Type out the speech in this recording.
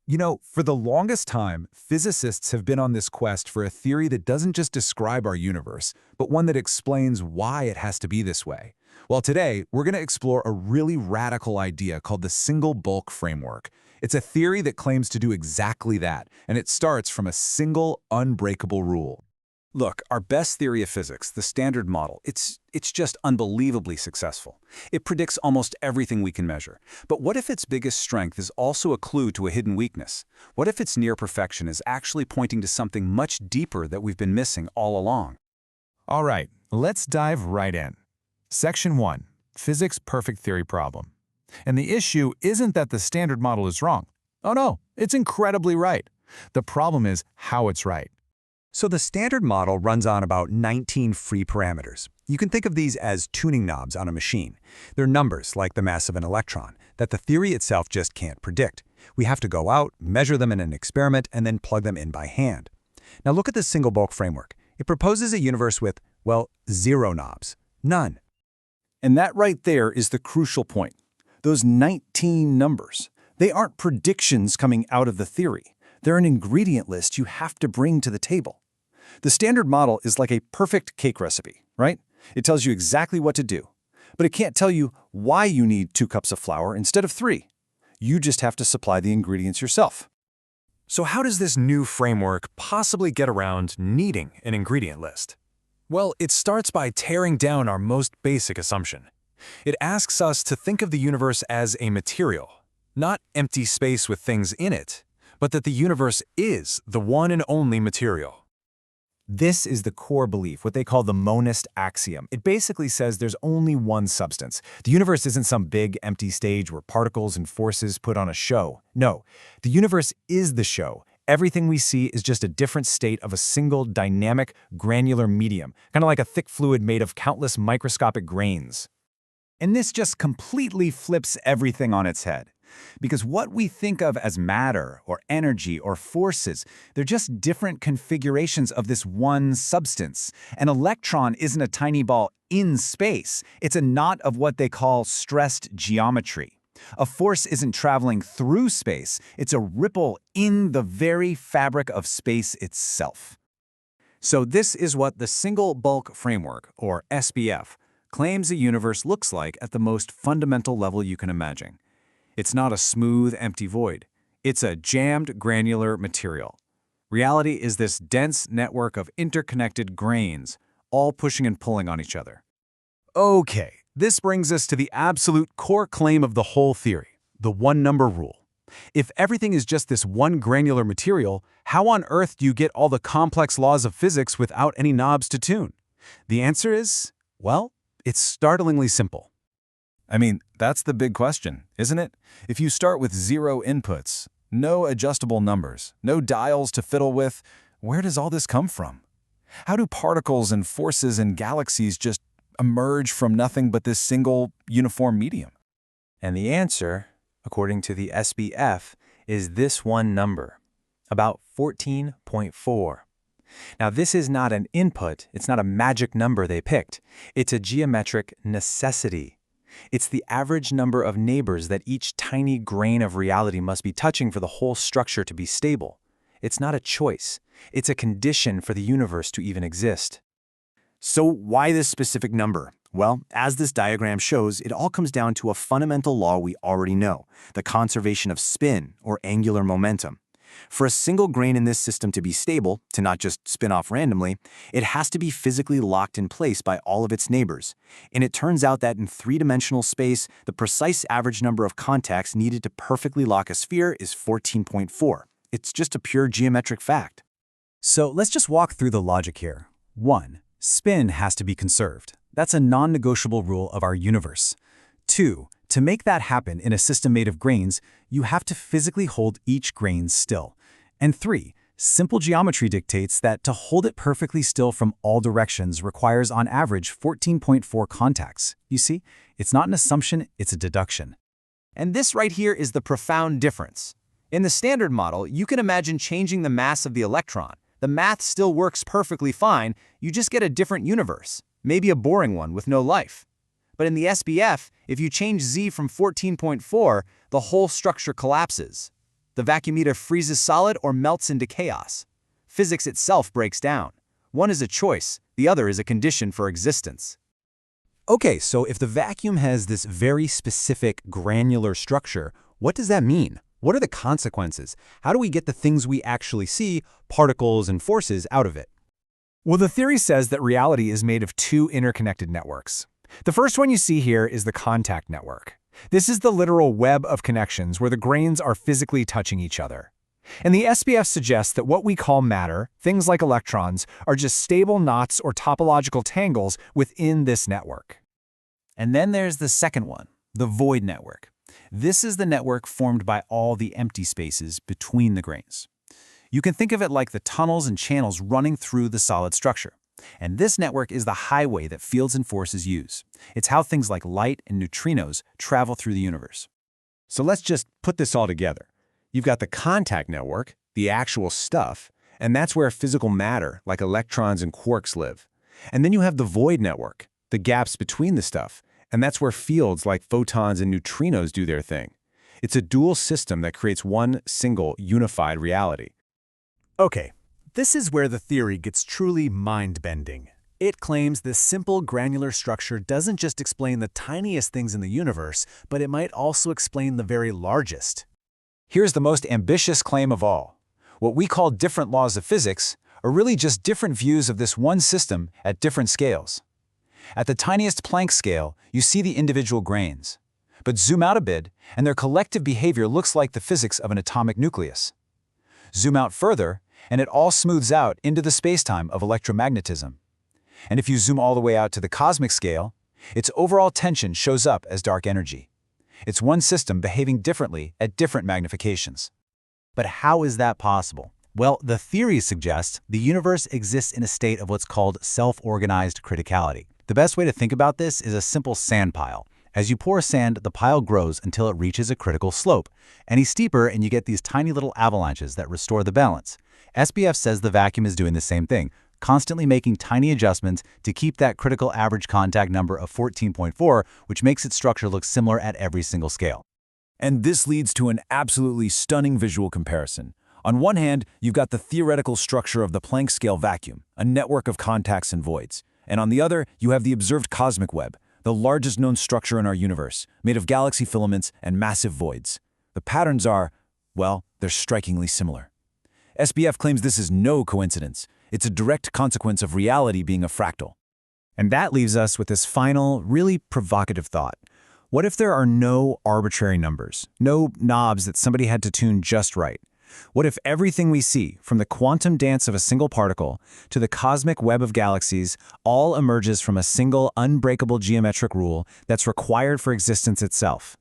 You know, for the longest time, physicists have been on this quest for a theory that doesn't just describe our universe, but one that explains why it has to be this way. Well, today, we're going to explore a really radical idea called the single bulk framework. It's a theory that claims to do exactly that, and it starts from a single, unbreakable rule. Look, our best theory of physics, the Standard Model, it's just unbelievably successful. It predicts almost everything we can measure. But what if its biggest strength is also a clue to a hidden weakness? What if its near perfection is actually pointing to something much deeper that we've been missing all along? All right, let's dive right in. Section 1, Physics Perfect Theory Problem. And the issue isn't that the Standard Model is wrong. Oh no, it's incredibly right. The problem is how it's right. So the Standard Model runs on about 19 free parameters. You can think of these as tuning knobs on a machine. They're numbers, like the mass of an electron, that the theory itself just can't predict. We have to go out, measure them in an experiment, and then plug them in by hand. Now look at this single bulk framework. It proposes a universe with, well, 0 knobs. None. And that right there is the crucial point. Those 19 numbers, they aren't predictions coming out of the theory. They're an ingredient list you have to bring to the table. The Standard Model is like a perfect cake recipe, right? It tells you exactly what to do, but it can't tell you why you need 2 cups of flour instead of 3. You just have to supply the ingredients yourself. So how does this new framework possibly get around needing an ingredient list? Well, it starts by tearing down our most basic assumption. It asks us to think of the universe as a material, not empty space with things in it, but that the universe is the one and only material. This is the core belief, what they call the Monist Axiom. It basically says there's only one substance. The universe isn't some big empty stage where particles and forces put on a show. No, the universe is the show. Everything we see is just a different state of a single dynamic, granular medium, kind of like a thick fluid made of countless microscopic grains. And this just completely flips everything on its head. Because what we think of as matter or energy or forces, they're just different configurations of this one substance. An electron isn't a tiny ball in space. It's a knot of what they call stressed geometry. A force isn't traveling through space. It's a ripple in the very fabric of space itself. So this is what the Single Bulk Framework, or SBF, claims a universe looks like at the most fundamental level you can imagine. It's not a smooth, empty void. It's a jammed, granular material. Reality is this dense network of interconnected grains, all pushing and pulling on each other. Okay, this brings us to the absolute core claim of the whole theory, the one-number rule. If everything is just this one granular material, how on earth do you get all the complex laws of physics without any knobs to tune? The answer is, well, it's startlingly simple. I mean, that's the big question, isn't it? If you start with 0 inputs, no adjustable numbers, no dials to fiddle with, where does all this come from? How do particles and forces and galaxies just emerge from nothing but this single, uniform medium? And the answer, according to the SBF, is this one number, about 14.4. Now, this is not an input, it's not a magic number they picked. It's a geometric necessity. It's the average number of neighbors that each tiny grain of reality must be touching for the whole structure to be stable. It's not a choice. It's a condition for the universe to even exist. So why this specific number? Well, as this diagram shows, it all comes down to a fundamental law we already know, the conservation of spin, or angular momentum. For a single grain in this system to be stable, to not just spin off randomly, it has to be physically locked in place by all of its neighbors. And it turns out that in 3-dimensional space, the precise average number of contacts needed to perfectly lock a sphere is 14.4. It's just a pure geometric fact. So let's just walk through the logic here. 1. Spin has to be conserved. That's a non-negotiable rule of our universe. 2. To make that happen in a system made of grains, you have to physically hold each grain still. And 3. Simple geometry dictates that to hold it perfectly still from all directions requires on average 14.4 contacts. You see, it's not an assumption, it's a deduction. And this right here is the profound difference. In the Standard Model, you can imagine changing the mass of the electron. The math still works perfectly fine, you just get a different universe, maybe a boring one with no life. But in the SBF, if you change z from 14.4, the whole structure collapses. The vacuum either freezes solid or melts into chaos. Physics itself breaks down. One is a choice, the other is a condition for existence. Okay, so if the vacuum has this very specific granular structure, what does that mean? What are the consequences? How do we get the things we actually see, particles and forces, out of it? Well, the theory says that reality is made of two interconnected networks. The first one you see here is the contact network. This is the literal web of connections where the grains are physically touching each other. And the SPF suggests that what we call matter, things like electrons, are just stable knots or topological tangles within this network. And then there's the second one, the void network. This is the network formed by all the empty spaces between the grains. You can think of it like the tunnels and channels running through the solid structure. And this network is the highway that fields and forces use. It's how things like light and neutrinos travel through the universe. So let's just put this all together. You've got the contact network, the actual stuff, and that's where physical matter, like electrons and quarks, live. And then you have the void network, the gaps between the stuff, and that's where fields like photons and neutrinos do their thing. It's a dual system that creates one single, unified reality. Okay, this is where the theory gets truly mind-bending. It claims this simple granular structure doesn't just explain the tiniest things in the universe, but it might also explain the very largest. Here's the most ambitious claim of all. What we call different laws of physics are really just different views of this one system at different scales. At the tiniest Planck scale, you see the individual grains. But zoom out a bit, and their collective behavior looks like the physics of an atomic nucleus. Zoom out further, and it all smooths out into the spacetime of electromagnetism. And if you zoom all the way out to the cosmic scale, its overall tension shows up as dark energy. It's one system behaving differently at different magnifications. But how is that possible? Well, the theory suggests the universe exists in a state of what's called self-organized criticality. The best way to think about this is a simple sand pile. As you pour sand, the pile grows until it reaches a critical slope. Any steeper and you get these tiny little avalanches that restore the balance. SPF says the vacuum is doing the same thing, constantly making tiny adjustments to keep that critical average contact number of 14.4, which makes its structure look similar at every single scale. And this leads to an absolutely stunning visual comparison. On one hand, you've got the theoretical structure of the Planck scale vacuum, a network of contacts and voids. And on the other, you have the observed cosmic web, the largest known structure in our universe, made of galaxy filaments and massive voids. The patterns are, well, they're strikingly similar. SPF claims this is no coincidence. It's a direct consequence of reality being a fractal. And that leaves us with this final, really provocative thought. What if there are no arbitrary numbers, no knobs that somebody had to tune just right? What if everything we see, from the quantum dance of a single particle to the cosmic web of galaxies, all emerges from a single unbreakable geometric rule that's required for existence itself?